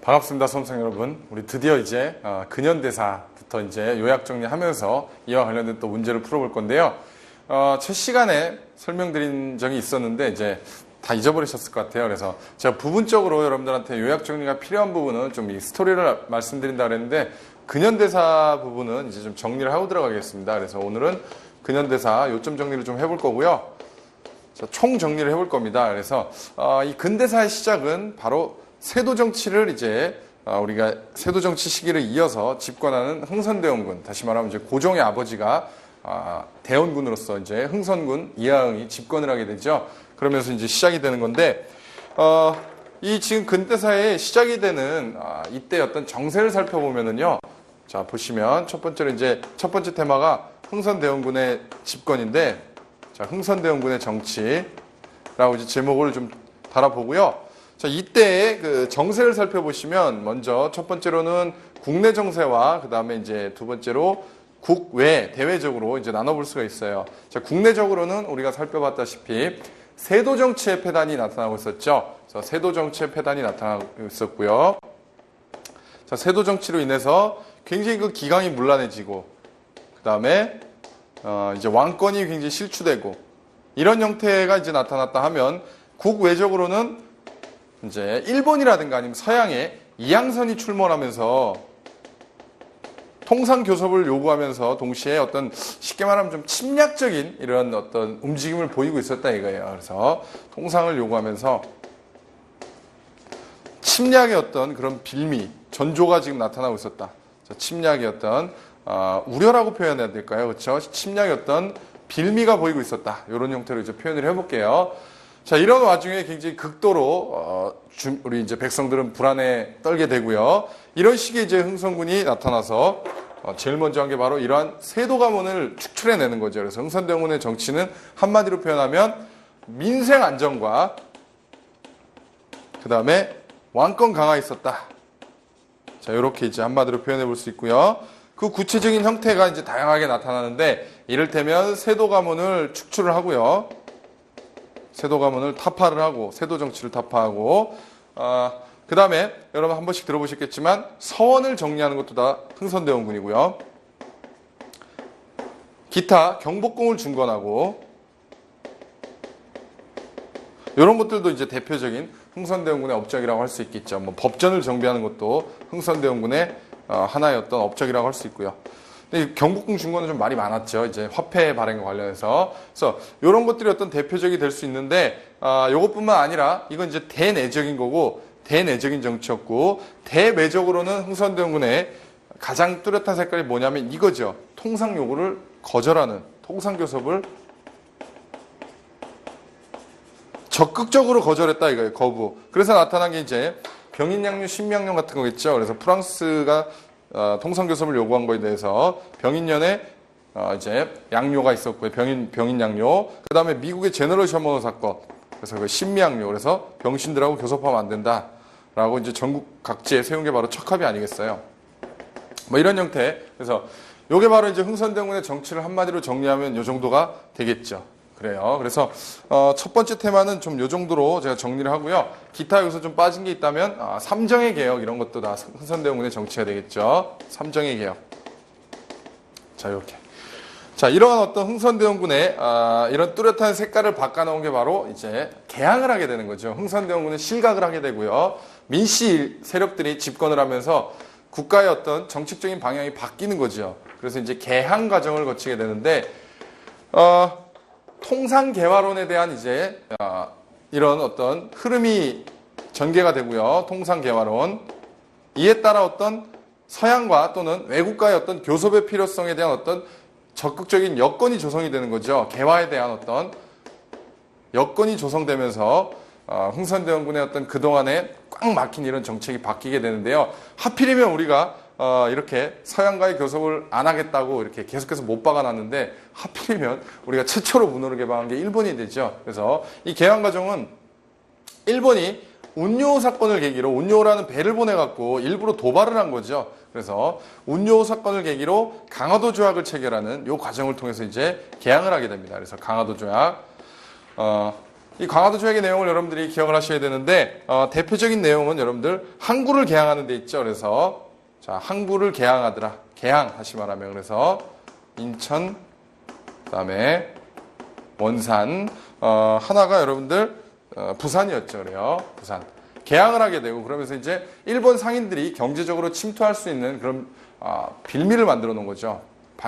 반갑습니다, 수험생 여러분. 우리 드디어 이제 근현대사부터 이제 요약 정리하면서 이와 관련된 또 문제를 풀어볼 건데요. 첫 시간에 설명드린 적이 있었는데 이제 다 잊어버리셨을 것 같아요. 그래서 제가 부분적으로 여러분들한테 요약 정리가 필요한 부분은 좀 이 스토리를 말씀드린다 그랬는데 근현대사 부분은 이제 좀 정리를 하고 들어가겠습니다. 그래서 오늘은 근현대사 요점 정리를 좀 해볼 거고요. 총 정리를 해볼 겁니다. 그래서 이 근대사의 시작은 바로 세도정치를 이제 우리가 세도정치 시기를 이어서 집권하는 흥선대원군, 다시 말하면 이제 고종의 아버지가 대원군으로서 이제 흥선군 이하응이 집권을 하게 되죠. 그러면서 이제 시작이 되는 건데 이 지금 근대사의 시작이 되는 이때 어떤 정세를 살펴보면은요. 자, 보시면 첫 번째로 이제 첫 번째 테마가 흥선대원군의 집권인데, 자, 흥선대원군의 정치라고 이제 제목을 좀 달아보고요. 자, 이때의 그 정세를 살펴보시면 먼저 첫 번째로는 국내 정세와 그 다음에 이제 두 번째로 국외 대외적으로 이제 나눠볼 수가 있어요. 자, 국내적으로는 우리가 살펴봤다시피 세도 정치의 폐단이 나타나고 있었죠. 그래서 세도 정치의 폐단이 나타나고 있었고요. 자, 세도 정치로 인해서 굉장히 그 기강이 문란해지고 그 다음에 이제 왕권이 굉장히 실추되고 이런 형태가 이제 나타났다 하면 국외적으로는 이제 일본이라든가 아니면 서양의 이양선이 출몰하면서 통상 교섭을 요구하면서 동시에 어떤 쉽게 말하면 좀 침략적인 이런 어떤 움직임을 보이고 있었다 이거예요. 그래서 통상을 요구하면서 침략의 어떤 그런 빌미, 전조가 지금 나타나고 있었다. 침략의 어떤 우려라고 표현해야 될까요? 그렇죠? 침략의 어떤 빌미가 보이고 있었다. 이런 형태로 이제 표현을 해볼게요. 자, 이런 와중에 굉장히 극도로 우리 이제 백성들은 불안에 떨게 되고요. 이런 시기에 이제 흥선군이 나타나서 제일 먼저 한 게 바로 이러한 세도 가문을 축출해내는 거죠. 그래서 흥선대원군의 정치는 한마디로 표현하면 민생 안정과 그 다음에 왕권 강화에 있었다. 자, 이렇게 이제 한마디로 표현해 볼 수 있고요. 그 구체적인 형태가 이제 다양하게 나타나는데 이를테면 세도 가문을 축출을 하고요. 세도 가문을 타파를 하고 세도 정치를 타파하고 그 다음에 여러분 한 번씩 들어보셨겠지만 서원을 정리하는 것도 다 흥선대원군이고요. 기타 경복궁을 중건하고 이런 것들도 이제 대표적인 흥선대원군의 업적이라고 할 수 있겠죠. 뭐 법전을 정비하는 것도 흥선대원군의 하나의 어떤 업적이라고 할 수 있고요. 근데 경복궁 중건은 좀 말이 많았죠. 이제 화폐 발행과 관련해서. 그래서 이런 것들이 어떤 대표적이 될 수 있는데, 이것뿐만 아니라 이건 이제 대내적인 거고, 대내적인 정치였고, 대외적으로는 흥선대원군의 가장 뚜렷한 색깔이 뭐냐면 이거죠. 통상 요구를 거절하는, 통상교섭을 적극적으로 거절했다 이거예요. 거부. 그래서 나타난 게 이제 병인양요, 신명령 같은 거겠죠. 그래서 프랑스가 통상교섭을 요구한 거에 대해서 병인년에 이제 양요가 있었고요. 병인 양요. 그 다음에 미국의 제너럴 셔먼 사건. 그래서 그 신미양요. 그래서 병신들하고 교섭하면 안 된다라고 이제 전국 각지에 세운 게 바로 척합이 아니겠어요. 뭐 이런 형태. 그래서 요게 바로 이제 흥선대원군의 정치를 한마디로 정리하면 요 정도가 되겠죠. 그래요. 그래서 첫 번째 테마는 좀 요 정도로 제가 정리를 하고요. 기타 여기서 좀 빠진 게 있다면 삼정의 개혁 이런 것도 다 흥선대원군의 정치가 되겠죠. 삼정의 개혁. 자, 이렇게. 자, 이러한 어떤 흥선대원군의 이런 뚜렷한 색깔을 바꿔놓은 게 바로 이제 개항을 하게 되는 거죠. 흥선대원군은 실각을 하게 되고요. 민씨 세력들이 집권을 하면서 국가의 어떤 정책적인 방향이 바뀌는 거죠. 그래서 이제 개항 과정을 거치게 되는데 통상개화론에 대한 이제 이런 어떤 흐름이 전개가 되고요. 통상개화론. 이에 따라 어떤 서양과 또는 외국과의 어떤 교섭의 필요성에 대한 어떤 적극적인 여건이 조성이 되는 거죠. 개화에 대한 어떤 여건이 조성되면서 흥선대원군의 어떤 그동안에 꽉 막힌 이런 정책이 바뀌게 되는데요. 하필이면 우리가 이렇게 서양과의 교섭을 안 하겠다고 이렇게 계속해서 못 박아놨는데 하필이면 우리가 최초로 문호를 개방한 게 일본이 되죠. 그래서 이 개항 과정은 일본이 운요 사건을 계기로 운요라는 배를 보내갖고 일부러 도발을 한 거죠. 그래서 운요 사건을 계기로 강화도 조약을 체결하는 이 과정을 통해서 이제 개항을 하게 됩니다. 그래서 강화도 조약 이 강화도 조약의 내용을 여러분들이 기억을 하셔야 되는데 대표적인 내용은 여러분들 항구를 개항하는 데 있죠. 그래서 자, 항구를 개항하더라. 개항 다시 말하면 그래서 인천 그다음에 원산 하나가 여러분들 부산이었죠. 그래요. 부산. 개항을 하게 되고 그러면서 이제 일본 상인들이 경제적으로 침투할 수 있는 그런 빌미를 만들어 놓은 거죠.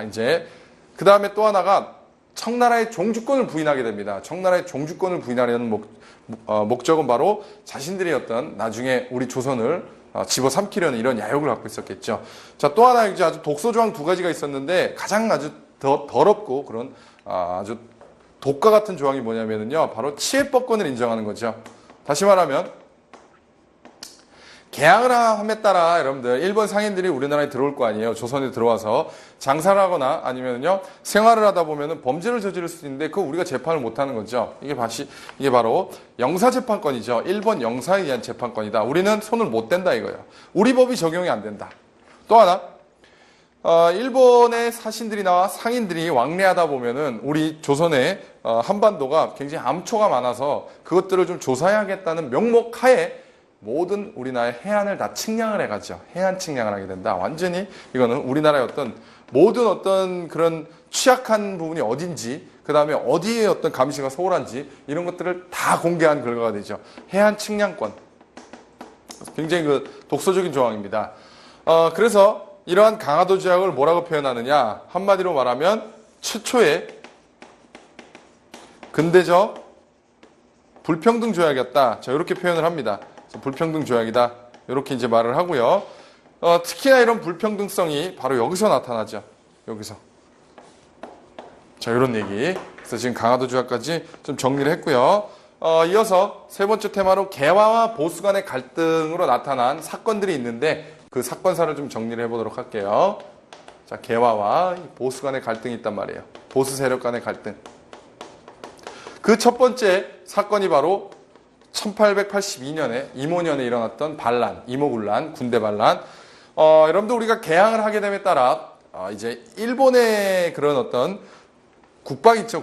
이제 그 다음에 또 하나가 청나라의 종주권을 부인하게 됩니다. 청나라의 종주권을 부인하려는 목적은 바로 자신들이 어떤 나중에 우리 조선을 집어삼키려는 이런 야욕을 갖고 있었겠죠. 자, 또 하나 이제 아주 독소조항 두 가지가 있었는데 가장 아주 더럽고 그런 아주 독과 같은 조항이 뭐냐면요. 바로 치해법권을 인정하는 거죠. 다시 말하면 개항을 함에 따라 여러분들 일본 상인들이 우리나라에 들어올 거 아니에요. 조선에 들어와서 장사를 하거나 아니면요 생활을 하다 보면은 범죄를 저지를 수 있는데 그거 우리가 재판을 못 하는 거죠. 이게 바로 영사재판권이죠. 일본 영사에 의한 재판권이다. 우리는 손을 못 댄다 이거예요. 우리 법이 적용이 안 된다. 또 하나 일본의 사신들이나 상인들이 왕래하다 보면은 우리 조선의 한반도가 굉장히 암초가 많아서 그것들을 좀 조사해야겠다는 명목하에 모든 우리나라의 해안을 다 측량을 해가죠. 해안 측량을 하게 된다. 완전히 이거는 우리나라의 모든 그런 취약한 부분이 어딘지, 그 다음에 어디에 감시가 소홀한지 이런 것들을 다 공개한 결과가 되죠. 해안 측량권. 굉장히 독소적인 조항입니다. 그래서 이러한 강화도 조약을 뭐라고 표현하느냐? 한마디로 말하면 최초의 근대적 불평등 조약이었다. 자, 이렇게 표현을 합니다. 불평등 조약이다. 이렇게 이제 말을 하고요. 특히나 이런 불평등성이 바로 여기서 나타나죠. 여기서. 자, 이런 얘기. 그래서 지금 강화도 조약까지 좀 정리를 했고요. 이어서 세 번째 테마로 개화와 보수 간의 갈등으로 나타난 사건들이 있는데 그 사건사를 좀 정리를 해보도록 할게요. 자, 개화와 보수 간의 갈등이 있단 말이에요. 보수 세력 간의 갈등. 그 첫 번째 사건이 바로 1882년에 이모년에 일어났던 반란, 이모군란, 군대 반란. 여러분들 우리가 개항을 하게 됨에 따라 이제 일본의 그런 국방 있죠,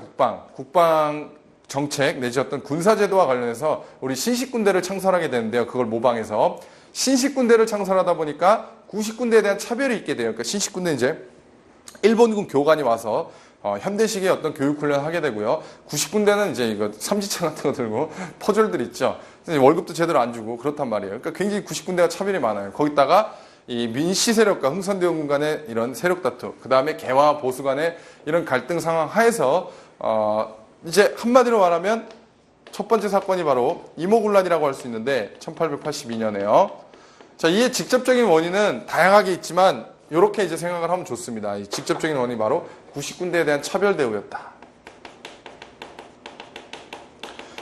국방 정책 내지 군사제도와 관련해서 우리 신식군대를 창설하게 되는데요. 그걸 모방해서 신식군대를 창설하다 보니까 구식군대에 대한 차별이 있게 돼요. 그러니까 신식군대 이제 일본군 교관이 와서 현대식의 교육훈련을 하게 되고요. 구식군대는 이제 이거 삼지창 같은 거 들고 퍼즐들 있죠. 월급도 제대로 안 주고 그렇단 말이에요. 그러니까 굉장히 구식군대가 차별이 많아요. 거기다가 이 민씨 세력과 흥선대원군 간의 이런 세력 다투, 그 다음에 개화 보수 간의 이런 갈등 상황 하에서 이제 한마디로 말하면 첫 번째 사건이 바로 이모군란이라고 할 수 있는데 1882년에요. 자, 이의 직접적인 원인은 다양하게 있지만 이렇게 이제 생각을 하면 좋습니다. 이 직접적인 원인이 바로 구식군대에 대한 차별 대우였다.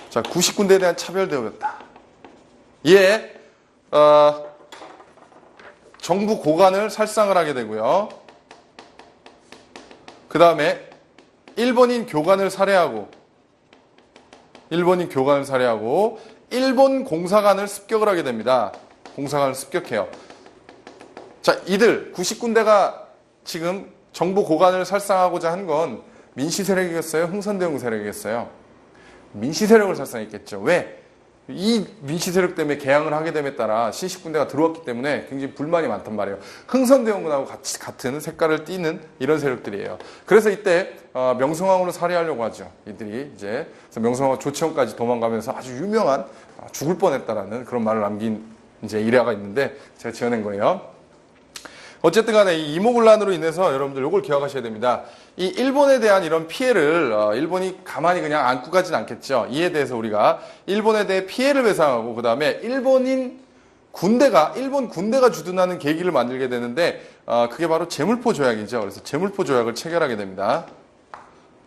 자, 구식군대에 대한 차별 대우였다. 이에 정부 고관을 살상을 하게 되고요. 그 다음에 일본인 교관을 살해하고 일본 공사관을 습격을 하게 됩니다. 공사관을 습격해요. 자, 이들 구식군대가 지금 정부 고관을 살상하고자 한 건 민씨 세력이겠어요? 흥선대원군 세력이겠어요? 민씨 세력을 살상했겠죠. 왜? 이 민씨 세력 때문에 개항을 하게 됨에 따라 신식군대가 들어왔기 때문에 굉장히 불만이 많단 말이에요. 흥선대원군하고 같은 색깔을 띠는 이런 세력들이에요. 그래서 이때 명성황후를 살해하려고 하죠. 이들이 이제 그래서 명성황후 조치원까지 도망가면서 아주 유명한 죽을 뻔했다라는 그런 말을 남긴 이제 일화가 있는데 제가 지어낸 거예요. 어쨌든 간에 이 이모군란으로 인해서 여러분들 이걸 기억하셔야 됩니다. 이 일본에 대한 이런 피해를 일본이 가만히 그냥 안고 가진 않겠죠. 이에 대해서 우리가 일본에 대해 피해를 배상하고 그 다음에 일본 군대가 주둔하는 계기를 만들게 되는데 그게 바로 제물포 조약이죠. 그래서 제물포 조약을 체결하게 됩니다.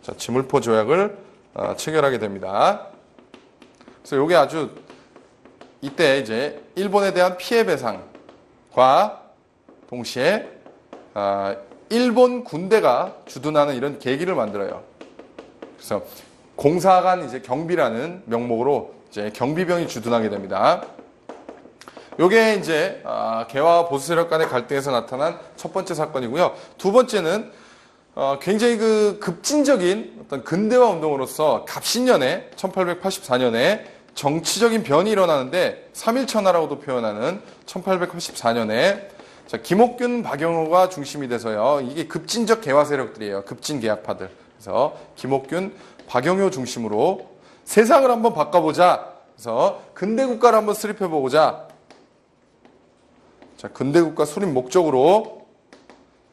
자, 제물포 조약을 체결하게 됩니다. 그래서 이게 아주 이때 이제 일본에 대한 피해 배상과 동시에 일본 군대가 주둔하는 이런 계기를 만들어요. 그래서 공사관 이제 경비라는 명목으로 이제 경비병이 주둔하게 됩니다. 요게 이제 개화와 보수 세력 간의 갈등에서 나타난 첫 번째 사건이고요. 두 번째는 굉장히 그 급진적인 어떤 근대화 운동으로서 갑신년에 1884년에 정치적인 변이 일어나는데 3.1천하라고도 표현하는 1884년에 자, 김옥균, 박영호가 중심이 돼서요. 이게 급진적 개화 세력들이에요. 급진 개혁파들. 그래서 김옥균, 박영호 중심으로 세상을 한번 바꿔보자. 그래서 근대 국가를 한번 수립해보고자. 자, 근대 국가 수립 목적으로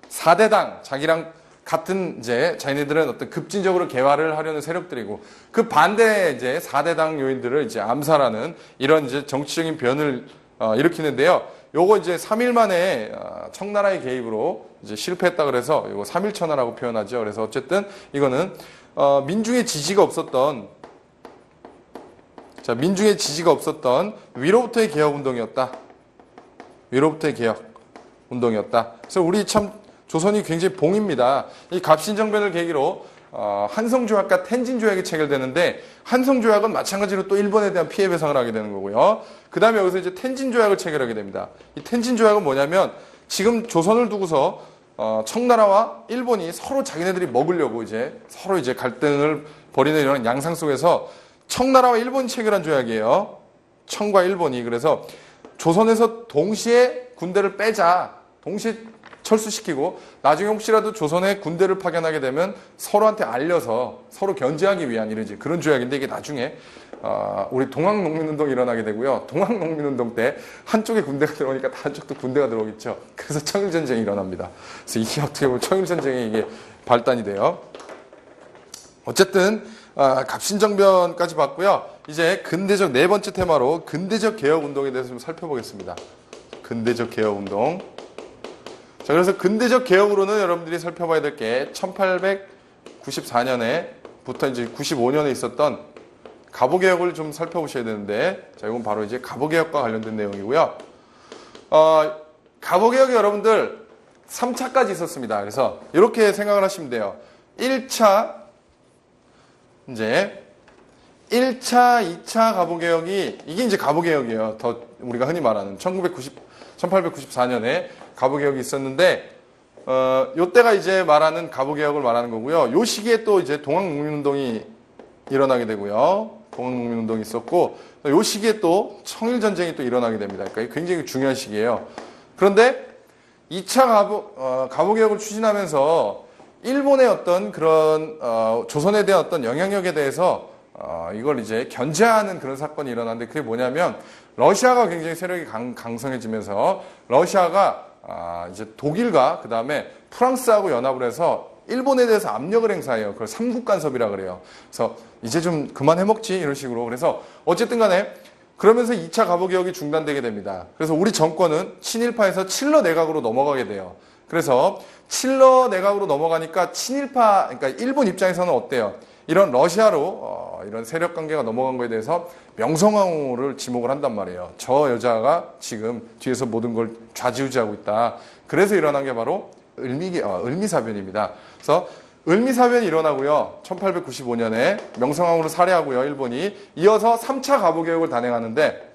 4대당 자기랑 같은 이제 자기네들은 어떤 급진적으로 개화를 하려는 세력들이고 그 반대 이제 4대당 요인들을 이제 암살하는 이런 이제 정치적인 변을 일으키는데요. 요거 이제 3일 만에 청나라의 개입으로 이제 실패했다 그래서 요거 3.1천하라고 표현하죠. 그래서 어쨌든 이거는 민중의 지지가 없었던 자, 민중의 지지가 없었던 위로부터의 개혁 운동이었다. 위로부터의 개혁 운동이었다. 그래서 우리 참 조선이 굉장히 봉입니다. 이 갑신정변을 계기로 한성조약과 텐진조약이 체결되는데 한성조약은 마찬가지로 또 일본에 대한 피해 배상을 하게 되는 거고요. 그 다음에 여기서 이제 텐진조약을 체결하게 됩니다. 이 텐진조약은 뭐냐면 지금 조선을 두고서 청나라와 일본이 서로 자기네들이 먹으려고 이제 서로 이제 갈등을 벌이는 이런 양상 속에서 청나라와 일본이 체결한 조약이에요. 청과 일본이. 그래서 조선에서 동시에 군대를 빼자. 동시에 철수시키고 나중에 혹시라도 조선에 군대를 파견하게 되면 서로한테 알려서 서로 견제하기 위한 이러지 그런 조약인데 이게 나중에 우리 동학농민운동이 일어나게 되고요. 동학농민운동 때 한쪽에 군대가 들어오니까 다른 쪽도 군대가 들어오겠죠. 그래서 청일전쟁이 일어납니다. 그래서 이게 어떻게 보면 청일전쟁이 이게 발단이 돼요. 어쨌든 갑신정변까지 봤고요. 이제 근대적 네 번째 테마로 근대적 개혁운동에 대해서 좀 살펴보겠습니다. 근대적 개혁운동. 자, 그래서 근대적 개혁으로는 여러분들이 살펴봐야 될 게 1894년에부터 이제 95년에 있었던 갑오개혁을 좀 살펴보셔야 되는데, 자, 이건 바로 이제 갑오개혁과 관련된 내용이고요. 갑오개혁이 여러분들 3차까지 있었습니다. 그래서 이렇게 생각을 하시면 돼요. 1차, 이제 1차, 2차 갑오개혁이, 이게 이제 갑오개혁이에요. 더 우리가 흔히 말하는 1894년에 갑오개혁이 있었는데, 요때가 이제 말하는 갑오개혁을 말하는 거고요. 요 시기에 또 이제 동학농민운동이 일어나게 되고요. 동학농민운동이 있었고, 요 시기에 또 청일전쟁이 또 일어나게 됩니다. 그러니까 굉장히 중요한 시기예요. 그런데 2차 갑오개혁을 추진하면서 일본의 어떤 그런, 조선에 대한 어떤 영향력에 대해서 이걸 이제 견제하는 그런 사건이 일어났는데 그게 뭐냐면 러시아가 굉장히 세력이 강성해지면서 러시아가 이제 독일과 그 다음에 프랑스하고 연합을 해서 일본에 대해서 압력을 행사해요. 그걸 삼국 간섭이라 그래요. 그래서 이제 좀 그만 해먹지 이런 식으로. 그래서 어쨌든 간에 그러면서 2차 갑오개혁이 중단되게 됩니다. 그래서 우리 정권은 친일파에서 칠러 내각으로 넘어가게 돼요. 그래서 칠러 내각으로 넘어가니까 친일파, 그러니까 일본 입장에서는 어때요? 이런 러시아로 이런 세력 관계가 넘어간 거에 대해서 명성황후를 지목을 한단 말이에요. 저 여자가 지금 뒤에서 모든 걸 좌지우지하고 있다. 그래서 일어난 게 바로 을미사변입니다. 그래서 을미사변이 일어나고요. 1895년에 명성황후를 살해하고요. 일본이. 이어서 3차 갑오개혁을 단행하는데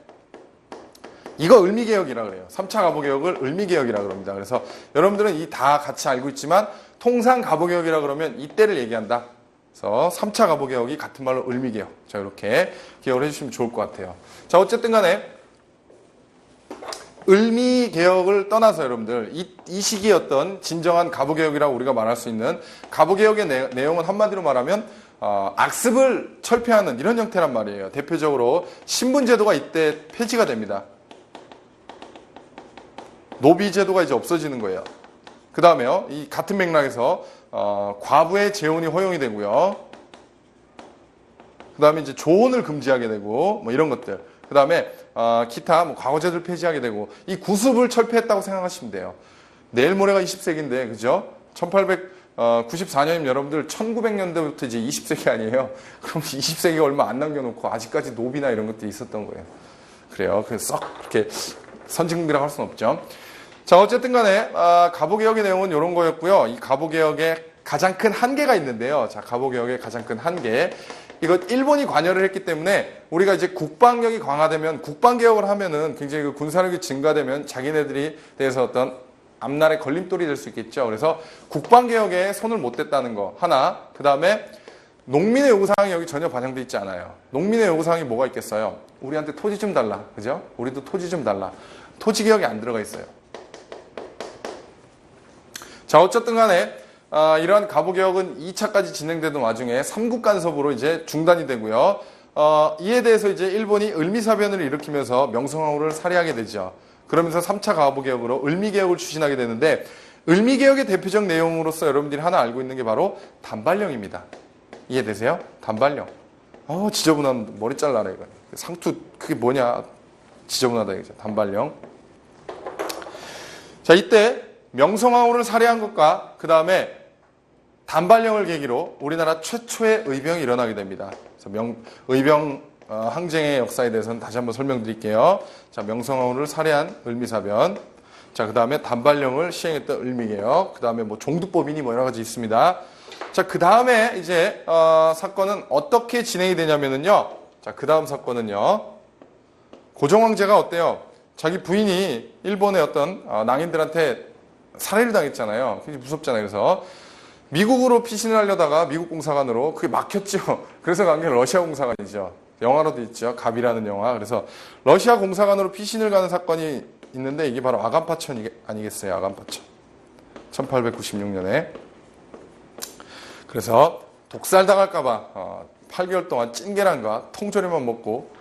이거 을미개혁이라 그래요. 3차 갑오개혁을 을미개혁이라 그럽니다. 그래서 여러분들은 이 다 같이 알고 있지만 통상 갑오개혁이라 그러면 이때를 얘기한다. 그래서 3차 갑오개혁이 같은 말로 을미개혁. 자, 이렇게 기억을 해주시면 좋을 것 같아요. 자, 어쨌든 간에 을미개혁을 떠나서 여러분들 이 시기의 어떤 진정한 갑오개혁이라고 우리가 말할 수 있는 갑오개혁의 내용은 한마디로 말하면 악습을 철폐하는 이런 형태란 말이에요. 대표적으로 신분제도가 이때 폐지가 됩니다. 노비제도가 이제 없어지는 거예요. 그 다음에요. 이 같은 맥락에서 과부의 재혼이 허용이 되고요. 그 다음에 이제 조혼을 금지하게 되고 뭐 이런 것들. 그 다음에 기타 뭐 과거제도를 폐지하게 되고 이 구습을 철폐했다고 생각하시면 돼요. 내일 모레가 20세기인데 그죠? 1894년이면 여러분들 1900년대부터 이제 20세기 아니에요? 그럼 20세기가 얼마 안 남겨놓고 아직까지 노비나 이런 것들이 있었던 거예요. 그래요. 그래서 썩 그렇게 선진국이라고 할 수는 없죠. 자, 어쨌든 간에 갑오개혁의 내용은 이런 거였고요. 이 갑오개혁의 가장 큰 한계가 있는데요. 자, 갑오개혁의 가장 큰 한계. 이거 일본이 관여를 했기 때문에 우리가 이제 국방력이 강화되면 국방개혁을 하면은 굉장히 그 군사력이 증가되면 자기네들이 대해서 어떤 앞날에 걸림돌이 될 수 있겠죠. 그래서 국방개혁에 손을 못 댔다는 거 하나, 그 다음에 농민의 요구사항이 여기 전혀 반영돼 있지 않아요. 농민의 요구사항이 뭐가 있겠어요? 우리한테 토지 좀 달라. 그죠? 우리도 토지 좀 달라. 토지개혁이 안 들어가 있어요. 자, 어쨌든 간에 이러한 가부개혁은 2차까지 진행되던 와중에 3국 간섭으로 이제 중단이 되고요. 이에 대해서 이제 일본이 을미사변을 일으키면서 명성황후를 살해하게 되죠. 그러면서 3차 가부개혁으로 을미개혁을 추진하게 되는데, 을미개혁의 대표적 내용으로서 여러분들이 하나 알고 있는 게 바로 단발령입니다. 이해되세요? 단발령. 지저분한 머리 잘라라 이거. 상투 그게 뭐냐? 지저분하다 이거죠. 단발령. 자, 이때 명성황후를 살해한 것과 그 다음에 단발령을 계기로 우리나라 최초의 의병이 일어나게 됩니다. 그래서 의병 항쟁의 역사에 대해서는 다시 한번 설명드릴게요. 자, 명성황후를 살해한 을미사변. 자, 그 다음에 단발령을 시행했던 을미개혁. 그 다음에 뭐 종두법이니 뭐 여러 가지 있습니다. 자, 그 다음에 이제 사건은 어떻게 진행이 되냐면은요. 자, 그 다음 사건은요. 고종황제가 어때요? 자기 부인이 일본의 어떤 낭인들한테 살해를 당했잖아요. 굉장히 무섭잖아요. 그래서 미국으로 피신을 하려다가 미국 공사관으로 그게 막혔죠. 그래서 간 게 러시아 공사관이죠. 영화로도 있죠. 갑이라는 영화. 그래서 러시아 공사관으로 피신을 가는 사건이 있는데 이게 바로 아간파천 아니겠어요? 아간파천. 1896년에. 그래서 독살 당할까봐 8개월 동안 찐계란과 통조림만 먹고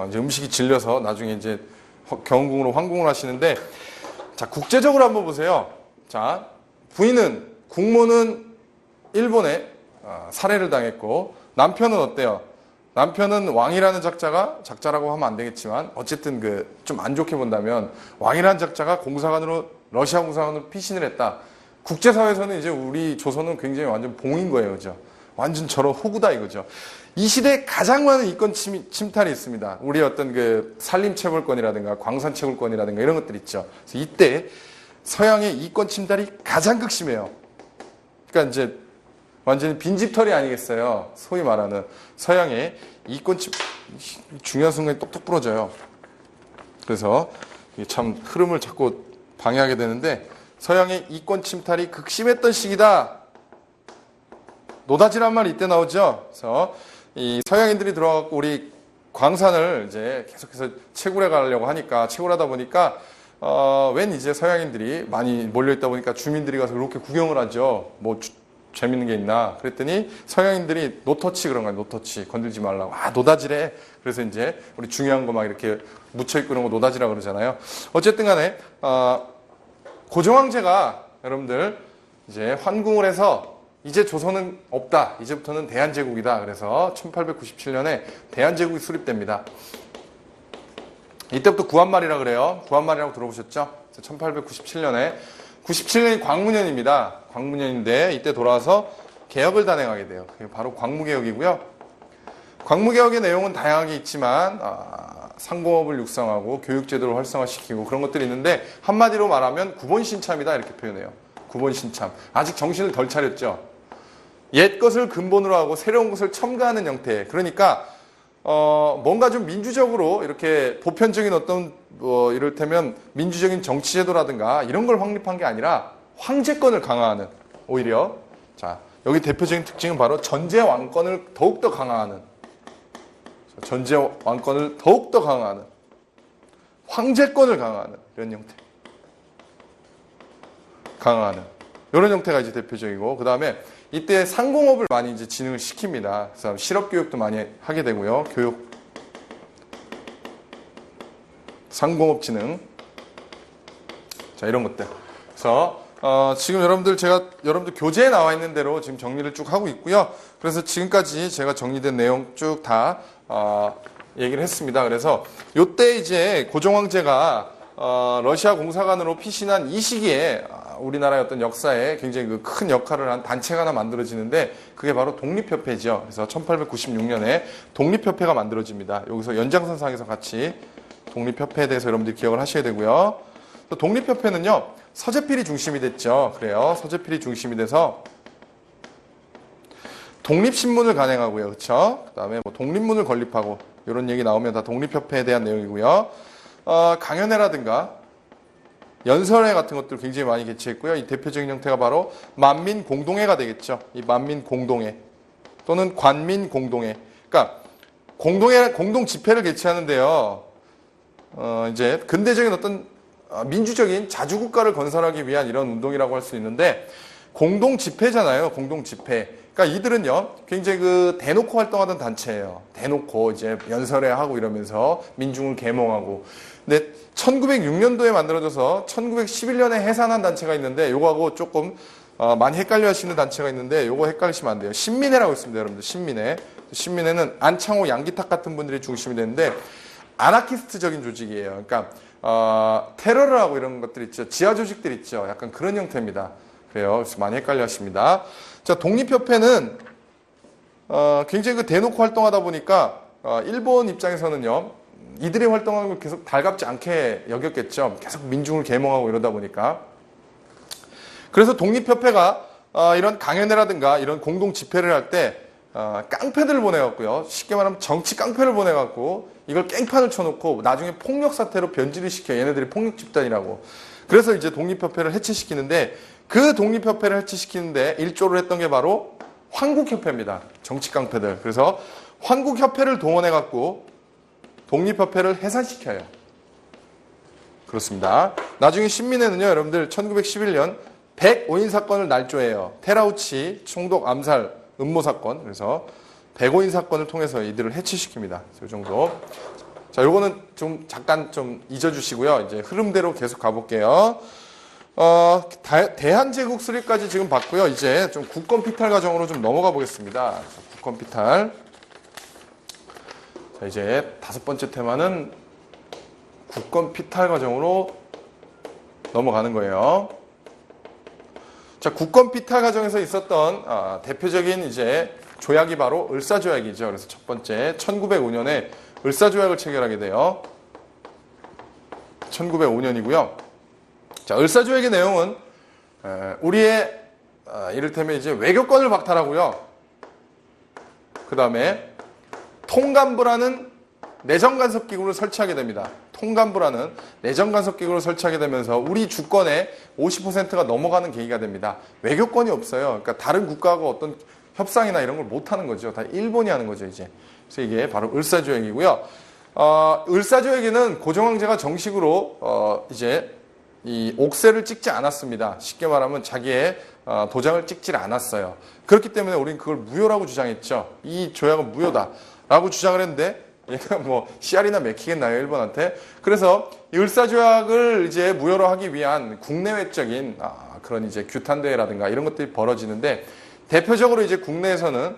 이제 음식이 질려서 나중에 이제 경운궁으로 환궁을 하시는데, 자, 국제적으로 한번 보세요. 자, 부인은 국모는 일본에 살해를 당했고, 남편은 어때요? 남편은 왕이라는 작자라고 하면 안 되겠지만 어쨌든 좀 안 좋게 본다면 왕이라는 작자가 러시아 공사관으로 피신을 했다. 국제사회에서는 이제 우리 조선은 굉장히 완전 봉인 거예요. 그죠? 완전 저런 호구다 이거죠. 이 시대에 가장 많은 이권 침탈이 있습니다. 우리 어떤 산림채굴권이라든가 광산채굴권이라든가 이런 것들 있죠. 그래서 이때 서양의 이권 침탈이 가장 극심해요. 그러니까 이제 완전히 빈집털이 아니겠어요. 소위 말하는 서양의 이권 중요한 순간에 똑똑 부러져요. 그래서 참 흐름을 자꾸 방해하게 되는데, 서양의 이권 침탈이 극심했던 시기다. 노다지란 말이 이때 나오죠. 그래서 이 서양인들이 들어와갖고 우리 광산을 이제 계속해서 채굴해 가려고 하니까, 채굴하다 보니까 웬 이제 서양인들이 많이 몰려있다 보니까 주민들이 가서 이렇게 구경을 하죠. 뭐 재밌는 게 있나? 그랬더니 서양인들이 노터치 그런 거야. 노터치 건들지 말라고. 노다지래. 그래서 이제 우리 중요한 거 막 이렇게 묻혀있고 그런 거 노다지라 그러잖아요. 어쨌든 간에 고종황제가 여러분들 이제 환궁을 해서 이제 조선은 없다. 이제부터는 대한제국이다. 그래서 1897년에 대한제국이 수립됩니다. 이때부터 구한말이라 그래요. 구한말이라고 들어보셨죠? 1897년에 97년이 광무년입니다. 광무년인데 이때 돌아와서 개혁을 단행하게 돼요. 그게 바로 광무개혁이고요. 광무개혁의 내용은 다양하게 있지만 상공업을 육성하고 교육제도를 활성화시키고 그런 것들이 있는데, 한마디로 말하면 구본신참이다 이렇게 표현해요. 구본신참. 아직 정신을 덜 차렸죠. 옛 것을 근본으로 하고 새로운 것을 첨가하는 형태. 그러니까 뭔가 좀 민주적으로 이렇게 보편적인 어떤 이를테면 민주적인 정치제도라든가 이런 걸 확립한 게 아니라 황제권을 강화하는, 오히려 자, 여기 대표적인 특징은 바로 전제 왕권을 더욱더 강화하는, 전제 왕권을 더욱더 강화하는, 황제권을 강화하는 이런 형태, 강화하는 이런 형태가 이제 대표적이고, 그 다음에 이때 상공업을 많이 이제 진흥을 시킵니다. 그래서 실업 교육도 많이 하게 되고요. 교육, 상공업 진흥, 자, 이런 것들. 그래서 지금 여러분들 교재에 나와 있는 대로 지금 정리를 쭉 하고 있고요. 그래서 지금까지 제가 정리된 내용 쭉 다 얘기를 했습니다. 그래서 요때 이제 고종황제가 러시아 공사관으로 피신한 이 시기에 우리나라의 어떤 역사에 굉장히 큰 역할을 한 단체가 하나 만들어지는데, 그게 바로 독립협회죠. 그래서 1896년에 독립협회가 만들어집니다. 여기서 연장선상에서 같이 독립협회에 대해서 여러분들이 기억을 하셔야 되고요. 독립협회는요, 서재필이 중심이 됐죠. 그래요. 서재필이 중심이 돼서 독립신문을 간행하고요. 그렇죠? 그다음에 뭐 독립문을 건립하고 이런 얘기 나오면 다 독립협회에 대한 내용이고요. 강연회라든가 연설회 같은 것들 굉장히 많이 개최했고요. 이 대표적인 형태가 바로 만민공동회가 되겠죠. 이 만민공동회 또는 관민공동회. 그러니까 공동 집회를 개최하는데요. 이제 근대적인 어떤 민주적인 자주국가를 건설하기 위한 이런 운동이라고 할 수 있는데 공동 집회잖아요. 공동 집회. 그러니까 이들은요 굉장히 그 대놓고 활동하던 단체예요. 대놓고 이제 연설회 하고 이러면서 민중을 계몽하고. 근데 1906년도에 만들어져서 1911년에 해산한 단체가 있는데 요거하고 조금 많이 헷갈려 하시는 단체가 있는데 요거 헷갈리시면 안 돼요. 신민회라고 있습니다, 여러분들. 신민회. 신민회는 안창호, 양기탁 같은 분들이 중심이 되는데 아나키스트적인 조직이에요. 그러니까 테러를 하고 이런 것들 있죠. 지하 조직들 있죠. 약간 그런 형태입니다. 그래요. 그래서 많이 헷갈려 하십니다. 자, 독립협회는 굉장히 그 대놓고 활동하다 보니까 일본 입장에서는요. 이들의 활동하는 걸 계속 달갑지 않게 여겼겠죠. 계속 민중을 계몽하고 이러다 보니까. 그래서 독립협회가 이런 강연회라든가 이런 공동 집회를 할 때 깡패들을 보내갖고요. 쉽게 말하면 정치 깡패를 보내갖고 이걸 깽판을 쳐놓고 나중에 폭력 사태로 변질을 시켜. 얘네들이 폭력 집단이라고. 그래서 이제 독립협회를 해체시키는데 그 독립협회를 해체시키는데 일조를 했던 게 바로 환국협회입니다. 정치 깡패들. 그래서 환국협회를 동원해갖고 독립협회를 해산시켜요. 그렇습니다. 나중에 신민회는요, 여러분들 1911년 105인 사건을 날조해요. 테라우치 총독 암살 음모 사건. 그래서 105인 사건을 통해서 이들을 해체시킵니다. 이 정도. 자, 요거는 좀 잠깐 좀 잊어주시고요. 이제 흐름대로 계속 가볼게요. 대한제국 수립까지 지금 봤고요. 이제 좀 국권 피탈 과정으로 좀 넘어가 보겠습니다. 국권 피탈. 자, 이제 5번째 테마는 국권 피탈 과정으로 넘어가는 거예요. 자, 국권 피탈 과정에서 있었던 대표적인 이제 조약이 바로 을사조약이죠. 그래서 첫 번째 1905년에 을사조약을 체결하게 돼요. 1905년이고요. 자, 을사조약의 내용은 우리의 이를테면 이제 외교권을 박탈하고요. 그 다음에 통감부라는 내정간섭기구를 설치하게 됩니다. 통감부라는 내정간섭기구를 설치하게 되면서 우리 주권의 50%가 넘어가는 계기가 됩니다. 외교권이 없어요. 그러니까 다른 국가하고 어떤 협상이나 이런 걸 못하는 거죠. 다 일본이 하는 거죠, 이제. 그래서 이게 바로 을사조약이고요. 을사조약에는 고종황제가 정식으로 이제 이 옥새를 찍지 않았습니다. 쉽게 말하면 자기의 도장을 찍질 않았어요. 그렇기 때문에 우리는 그걸 무효라고 주장했죠. 이 조약은 무효다라고 주장을 했는데 얘가 뭐 씨알이나 맥히겠나요, 일본한테? 그래서 이 을사조약을 이제 무효로 하기 위한 국내외적인 그런 이제 규탄대회라든가 이런 것들이 벌어지는데 대표적으로 이제 국내에서는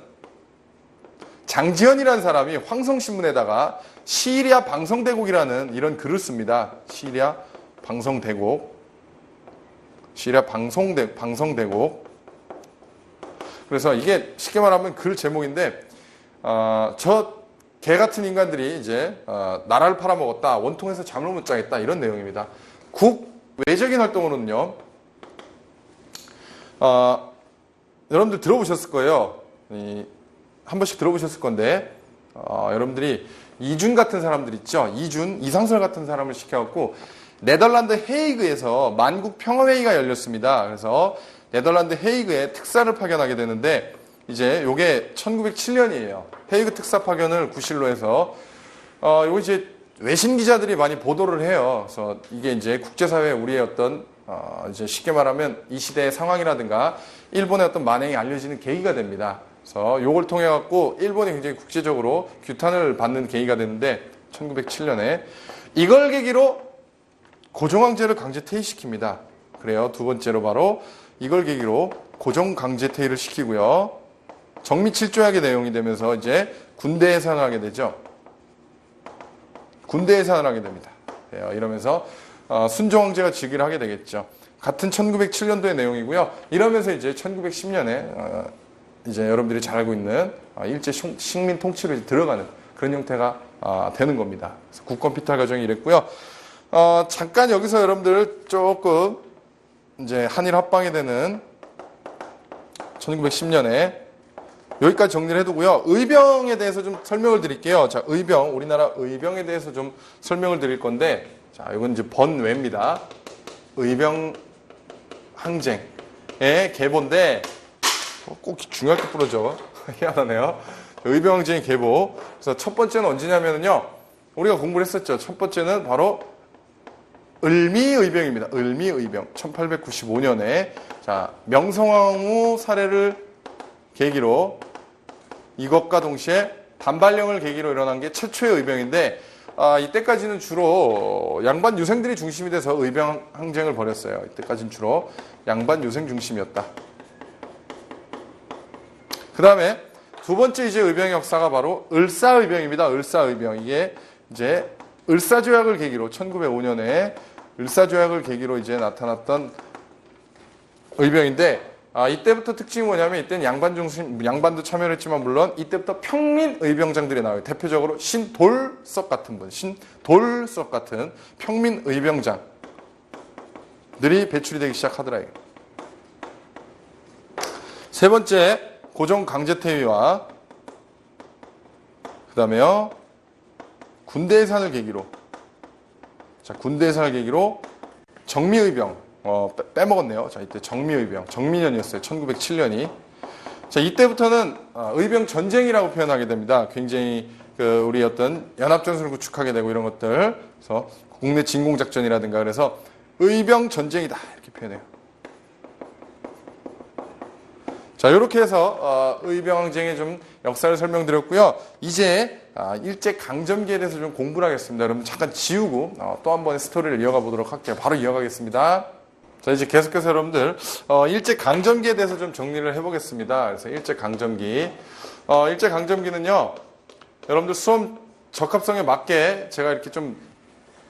장지현이라는 사람이 황성신문에다가 시리아 방성대국이라는 이런 글을 씁니다. 시리아 방성대국. 방성대국. 그래서 이게 쉽게 말하면 글 제목인데 저 개 같은 인간들이 이제 나라를 팔아먹었다. 원통에서 잠을 못 자겠다. 이런 내용입니다. 국외적인 활동으로는요. 여러분들 들어보셨을 거예요. 한 번씩 들어보셨을 건데 여러분들이 이준 같은 사람들 있죠. 이상설 같은 사람을 시켜갖고 네덜란드 헤이그에서 만국 평화회의가 열렸습니다. 그래서 네덜란드 헤이그에 특사를 파견하게 되는데 이제 요게 1907년이에요. 헤이그 특사 파견을 구실로 해서 요거 이제 외신 기자들이 많이 보도를 해요. 그래서 이게 이제 국제사회에 우리의 어떤 이제 쉽게 말하면 이 시대의 상황이라든가 일본의 어떤 만행이 알려지는 계기가 됩니다. 그래서 요걸 통해 갖고 일본이 굉장히 국제적으로 규탄을 받는 계기가 되는데 1907년에 이걸 계기로 고종황제를 강제 퇴위시킵니다. 그래요. 두 번째로 바로 이걸 계기로 고종 강제 퇴위를 시키고요. 정미칠조약의 내용이 되면서 이제 군대 해산을 하게 되죠. 군대 해산을 하게 됩니다. 이러면서 순종황제가 즉위를 하게 되겠죠. 같은 1907년도의 내용이고요. 이러면서 이제 1910년에 이제 여러분들이 잘 알고 있는 일제 식민 통치로 들어가는 그런 형태가 되는 겁니다. 그래서 국권 피탈 과정이 이랬고요. 잠깐 여기서 여러분들 조금 이제 한일 합방이 되는 1910년에 여기까지 정리를 해두고요. 의병에 대해서 좀 설명을 드릴게요. 자, 우리나라 의병에 대해서 좀 설명을 드릴 건데, 자, 이건 이제 번외입니다. 의병 항쟁의 계보인데 꼭 중요할 때 부르죠. 희한하네요. 의병 항쟁의 계보. 그래서 첫 번째는 언제냐면요. 우리가 공부를 했었죠. 첫 번째는 바로 을미의병입니다. 을미의병. 1895년에 자 명성황후 사례를 계기로 이것과 동시에 단발령을 계기로 일어난 게 최초의 의병인데 이때까지는 주로 양반 유생들이 중심이 돼서 의병 항쟁을 벌였어요. 이때까지는 주로 양반 유생 중심이었다. 그 다음에 두 번째 이제 의병의 역사가 바로 을사의병입니다. 을사의병. 이게 이제 을사조약을 계기로 1905년에 을사조약을 계기로 이제 나타났던 의병인데 이때부터 특징이 뭐냐면 이때는 양반도 참여를 했지만 물론 이때부터 평민 의병장들이 나와요. 대표적으로 신돌석 같은 분, 신돌석 같은 평민 의병장들이 배출이 되기 시작하더라. 세 번째 고종 강제퇴위와 그 다음에요 군대 해산을 계기로 군대 해산을 계기로 정미의병 빼먹었네요. 자, 이때 정미의병, 정민년이었어요. 1907년이. 자, 이때부터는 의병 전쟁이라고 표현하게 됩니다. 굉장히 우리 어떤 연합전선을 구축하게 되고 이런 것들. 그래서 국내 진공작전이라든가 그래서 의병 전쟁이다 이렇게 표현해요. 자, 이렇게 해서 의병 항쟁의 좀 역사를 설명드렸고요. 이제 일제 강점기에 대해서 좀 공부를 하겠습니다. 여러분 잠깐 지우고 또 한 번의 스토리를 이어가 보도록 할게요. 바로 이어가겠습니다. 자, 이제 계속해서 여러분들 일제 강점기에 대해서 좀 정리를 해보겠습니다. 그래서 일제 강점기, 일제 강점기는요, 여러분들 수험 적합성에 맞게 제가 이렇게 좀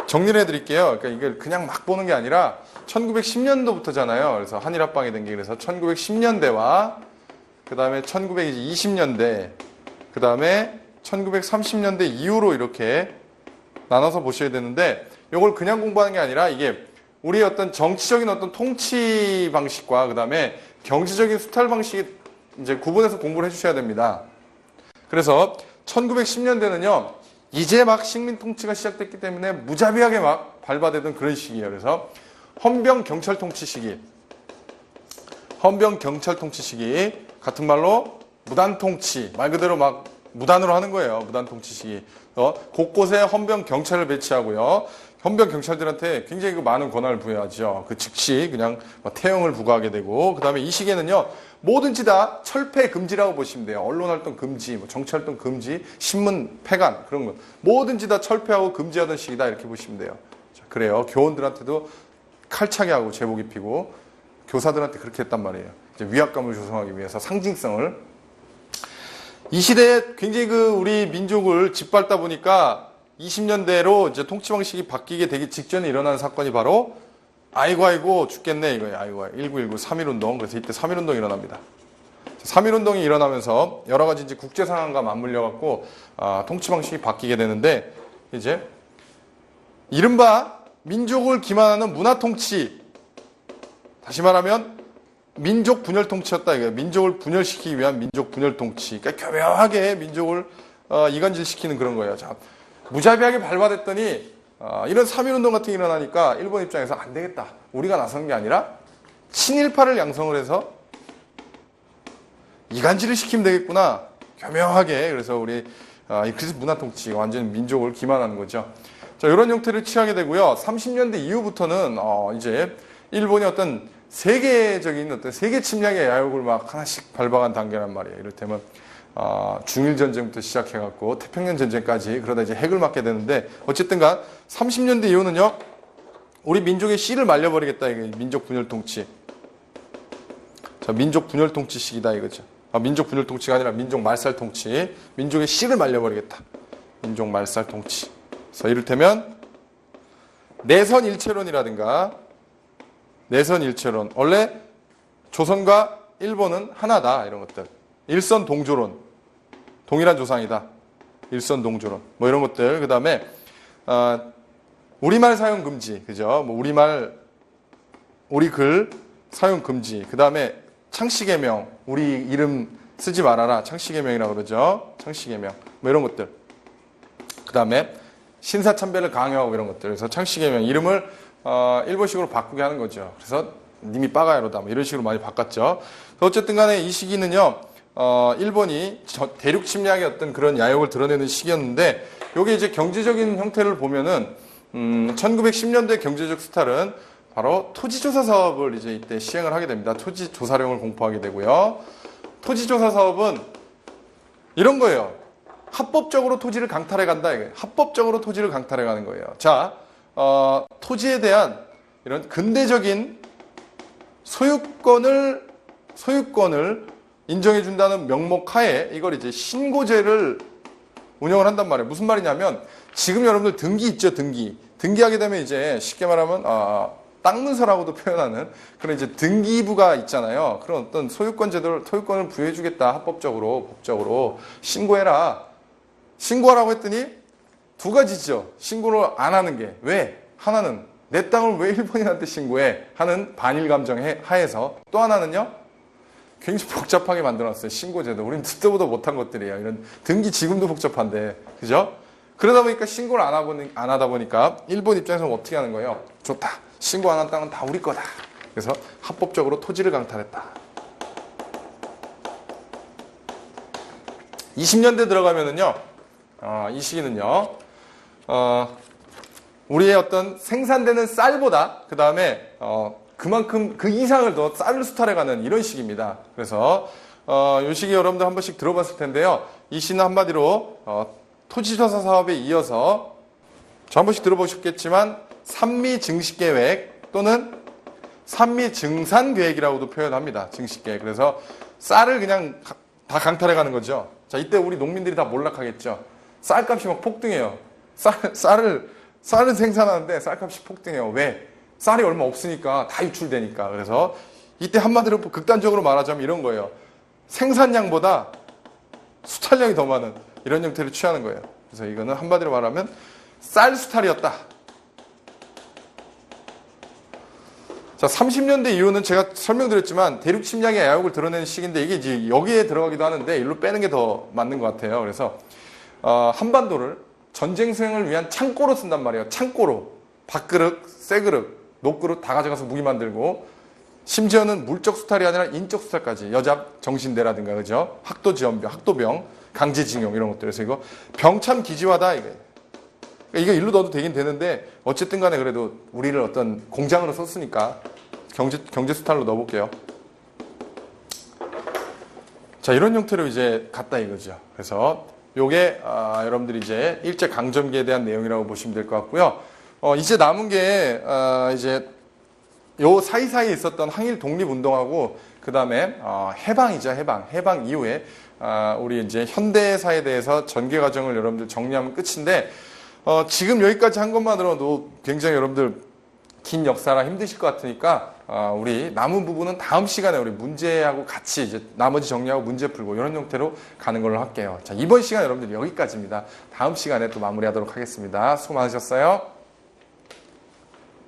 정리를 해드릴게요. 그러니까 이걸 그냥 막 보는 게 아니라 1910년도부터잖아요. 그래서 한일합방이 된 게 그래서 1910년대와 그 다음에 1920년대, 그 다음에 1930년대 이후로 이렇게 나눠서 보셔야 되는데, 이걸 그냥 공부하는 게 아니라 이게 우리 어떤 정치적인 어떤 통치 방식과 그 다음에 경제적인 수탈 방식이 이제 구분해서 공부를 해주셔야 됩니다. 그래서 1910년대는요, 이제 막 식민 통치가 시작됐기 때문에 무자비하게 막 발바되던 그런 시기예요. 그래서 헌병 경찰 통치 시기, 헌병 경찰 통치 시기, 같은 말로 무단 통치, 말 그대로 막 무단으로 하는 거예요. 무단 통치 시기. 곳곳에 헌병 경찰을 배치하고요. 헌병 경찰들한테 굉장히 많은 권한을 부여하죠. 그 즉시 그냥 태형을 부과하게 되고, 그 다음에 이 시기에는요, 뭐든지 다 철폐 금지라고 보시면 돼요. 언론활동 금지, 정치활동 금지, 신문 폐간, 그런 거. 뭐든지 다 철폐하고 금지하던 시기다, 이렇게 보시면 돼요. 자, 그래요. 교원들한테도 칼차게 하고 제복 입히고, 교사들한테 그렇게 했단 말이에요. 이제 위압감을 조성하기 위해서 상징성을. 이 시대에 굉장히 우리 민족을 짓밟다 보니까 20년대로 이제 통치 방식이 바뀌게 되기 직전에 일어난 사건이 바로 아이고 죽겠네 이거예요. 아이고 1919 3.1운동. 그래서 이때 3.1운동이 일어납니다. 3.1운동이 일어나면서 여러 가지 이제 국제 상황과 맞물려 갖고 통치 방식이 바뀌게 되는데, 이제 이른바 민족을 기만하는 문화 통치, 다시 말하면 민족 분열 통치였다 이거예요. 민족을 분열시키기 위한 민족 분열 통치. 그러니까 교묘하게 민족을 이간질시키는 그런 거예요. 자, 무자비하게 발바됐더니 이런 3.1운동 같은 게 일어나니까 일본 입장에서 안 되겠다. 우리가 나서는 게 아니라 친일파를 양성을 해서 이간질을 시키면 되겠구나. 교묘하게. 그래서 우리 그래서 문화통치, 완전 민족을 기만하는 거죠. 자, 이런 형태를 취하게 되고요. 30년대 이후부터는 이제 일본이 어떤 세계적인 어떤 세계 침략의 야욕을 막 하나씩 밟아간 단계란 말이에요. 이를테면 중일 전쟁부터 시작해갖고 태평양 전쟁까지, 그러다 이제 핵을 맞게 되는데, 어쨌든간 30년대 이후는요, 우리 민족의 씨를 말려버리겠다 이게 민족 분열 통치. 자, 민족 분열 통치 시기다 이거죠. 민족 분열 통치가 아니라 민족 말살 통치. 민족의 씨를 말려버리겠다. 민족 말살 통치. 그래서 이를테면 내선 일체론이라든가, 내선 일체론. 원래 조선과 일본은 하나다 이런 것들. 일선 동조론. 동일한 조상이다. 일선 동조론. 뭐 이런 것들. 그 다음에 우리말 사용 금지. 그죠? 뭐 우리 글 사용 금지. 그 다음에 창씨개명. 우리 이름 쓰지 말아라. 창씨개명이라고 그러죠. 창씨개명. 뭐 이런 것들. 그 다음에 신사참배를 강요하고 이런 것들. 그래서 창씨개명. 이름을 일본식으로 바꾸게 하는 거죠. 그래서 님이 빠가야로다 뭐 이런 식으로 많이 바꿨죠. 어쨌든 간에 이 시기는요, 일본이 대륙 침략의 어떤 그런 야욕을 드러내는 시기였는데, 요게 이제 경제적인 형태를 보면은 1910년대 경제적 스타일은 바로 토지조사 사업을 이제 이때 시행을 하게 됩니다. 토지조사령을 공포하게 되고요. 토지조사 사업은 이런 거예요. 합법적으로 토지를 강탈해 간다. 이게 합법적으로 토지를 강탈해 가는 거예요. 자, 토지에 대한 이런 근대적인 소유권을 인정해 준다는 명목 하에 이걸 이제 신고제를 운영을 한단 말이에요. 무슨 말이냐면 지금 여러분들 등기 있죠, 등기하게 되면 이제 쉽게 말하면 땅 문서라고도 표현하는 그런 이제 등기부가 있잖아요. 그런 어떤 소유권 제도를 토유권을 부여해 주겠다. 합법적으로, 법적으로 신고해라. 신고하라고 했더니 두 가지죠. 신고를 안 하는 게. 왜? 하나는 내 땅을 왜 일본인한테 신고해? 하는 반일 감정 하에서, 또 하나는요, 굉장히 복잡하게 만들어놨어요. 신고제도. 우린 듣도 보도 못한 것들이에요. 이런 등기 지금도 복잡한데, 그죠? 그러다 보니까 신고를 안 하다 보니까 일본 입장에서는 어떻게 하는 거예요? 좋다. 신고 안 한 땅은 다 우리 거다. 그래서 합법적으로 토지를 강탈했다. 20년대 들어가면은요, 이 시기는요, 우리의 어떤 생산되는 쌀보다 그 다음에 그만큼 그 이상을 더 쌀을 수탈해가는 이런 시기입니다. 그래서 이 시기 여러분들 한 번씩 들어봤을 텐데요. 이 시는 한마디로 토지조사 사업에 이어서 한 번씩 들어보셨겠지만 산미 증식계획 또는 산미 증산계획이라고도 표현합니다. 증식계획. 그래서 쌀을 그냥 다 강탈해가는 거죠. 자, 이때 우리 농민들이 다 몰락하겠죠. 쌀값이 막 폭등해요. 쌀을 생산하는데 쌀값이 폭등해요. 왜? 쌀이 얼마 없으니까, 다 유출되니까. 그래서 이때 한마디로 극단적으로 말하자면 이런 거예요. 생산량보다 수탈량이 더 많은 이런 형태를 취하는 거예요. 그래서 이거는 한마디로 말하면 쌀 수탈이었다. 자, 30년대 이후는 제가 설명드렸지만 대륙 침략의 야욕을 드러내는 시기인데, 이게 이제 여기에 들어가기도 하는데 일로 빼는 게 더 맞는 것 같아요. 그래서 한반도를 전쟁 수행을 위한 창고로 쓴단 말이에요. 창고로. 밥그릇, 쇠그릇, 녹그릇 다 가져가서 무기 만들고, 심지어는 물적 수탈이 아니라 인적 수탈까지, 여자 정신대라든가, 그죠? 학도지원병, 학도병, 강제징용 이런 것들. 그래서 이거 병참 기지화다 이게. 이거 일로 넣어도 되긴 되는데 어쨌든 간에 그래도 우리를 어떤 공장으로 썼으니까 경제 수탈로 넣어볼게요. 자, 이런 형태로 이제 갔다 이거죠. 그래서 요게 여러분들이 이제 일제 강점기에 대한 내용이라고 보시면 될 것 같고요. 이제 남은 게 이제 요 사이사이에 있었던 항일 독립운동하고 그 다음에 해방이죠. 해방 이후에 우리 이제 현대사에 대해서 전개 과정을 여러분들 정리하면 끝인데, 지금 여기까지 한 것만으로도 굉장히 여러분들 긴 역사라 힘드실 것 같으니까 우리 남은 부분은 다음 시간에 우리 문제하고 같이 이제 나머지 정리하고 문제 풀고 이런 형태로 가는 걸로 할게요. 자, 이번 시간 여러분들 여기까지입니다. 다음 시간에 또 마무리하도록 하겠습니다. 수고 많으셨어요.